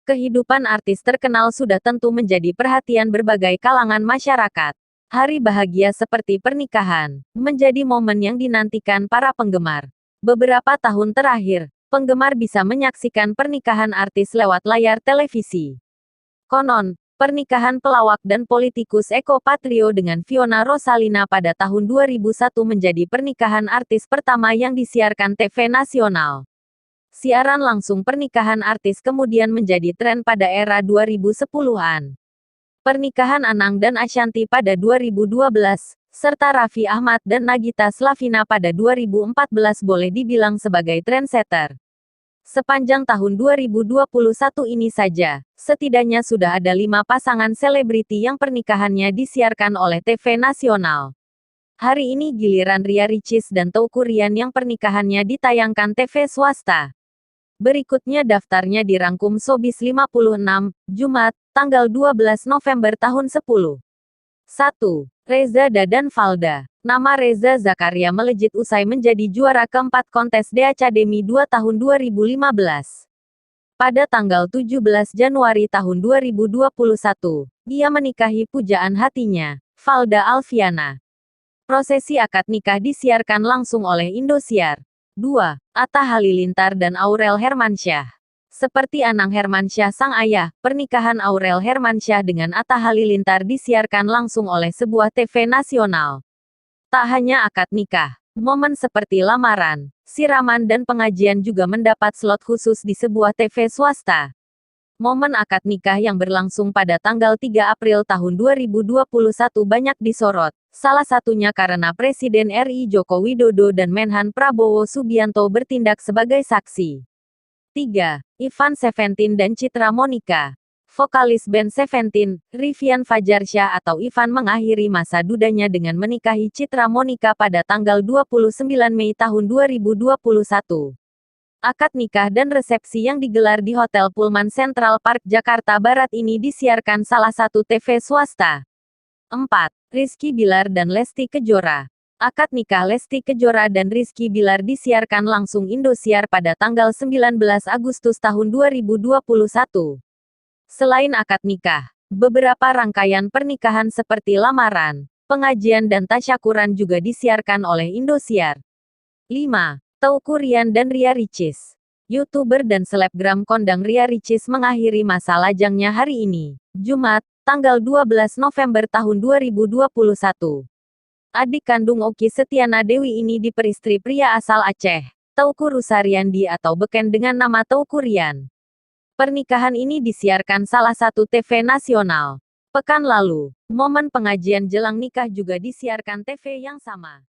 Kehidupan artis terkenal sudah tentu menjadi perhatian berbagai kalangan masyarakat. Hari bahagia seperti pernikahan menjadi momen yang dinantikan para penggemar. Beberapa tahun terakhir, penggemar bisa menyaksikan pernikahan artis lewat layar televisi. Konon, pernikahan pelawak dan politikus Eko Patrio dengan Fiona Rosalina pada tahun 2001 menjadi pernikahan artis pertama yang disiarkan TV nasional. Siaran langsung pernikahan artis kemudian menjadi tren pada era 2010-an. Pernikahan Anang dan Ashanty pada 2012, serta Raffi Ahmad dan Nagita Slavina pada 2014 boleh dibilang sebagai trendsetter. Sepanjang tahun 2021 ini saja, setidaknya sudah ada 5 pasangan selebriti yang pernikahannya disiarkan oleh TV nasional. Hari ini giliran Ria Ricis dan Teuku Ryan yang pernikahannya ditayangkan TV swasta. Berikutnya daftarnya dirangkum Showbiz 56, Jumat, tanggal 12 November tahun 10. 1. Reza Dadan Falda. Nama Reza Zakaria melejit usai menjadi juara keempat kontes The Academy 2 tahun 2015. Pada tanggal 17 Januari tahun 2021, dia menikahi pujaan hatinya, Falda Alfiana. Prosesi akad nikah disiarkan langsung oleh Indosiar. 2. Atta Halilintar dan Aurel Hermansyah. Seperti Anang Hermansyah sang ayah, pernikahan Aurel Hermansyah dengan Atta Halilintar disiarkan langsung oleh sebuah TV nasional. Tak hanya akad nikah, momen seperti lamaran, siraman dan pengajian juga mendapat slot khusus di sebuah TV swasta. Momen akad nikah yang berlangsung pada tanggal 3 April tahun 2021 banyak disorot, salah satunya karena Presiden RI Joko Widodo dan Menhan Prabowo Subianto bertindak sebagai saksi. 3. Ivan Seventeen dan Citra Monica. Vokalis band Seventeen, Rivian Fajarsyah atau Ivan mengakhiri masa dudanya dengan menikahi Citra Monica pada tanggal 29 Mei tahun 2021. Akad nikah dan resepsi yang digelar di Hotel Pullman Central Park Jakarta Barat ini disiarkan salah satu TV swasta. 4. Rizky Bilar dan Lesti Kejora. Akad nikah Lesti Kejora dan Rizky Bilar disiarkan langsung Indosiar pada tanggal 19 Agustus tahun 2021. Selain akad nikah, beberapa rangkaian pernikahan seperti lamaran, pengajian dan tasyakuran juga disiarkan oleh Indosiar. 5. Teuku Ryan dan Ria Ricis. YouTuber dan selebgram kondang Ria Ricis mengakhiri masa lajangnya hari ini, Jumat, tanggal 12 November tahun 2021. Adik kandung Okky Setiana Dewi ini diperistri pria asal Aceh, Teuku Rusariandi atau beken dengan nama Teuku Ryan. Pernikahan ini disiarkan salah satu TV nasional. Pekan lalu, momen pengajian jelang nikah juga disiarkan TV yang sama.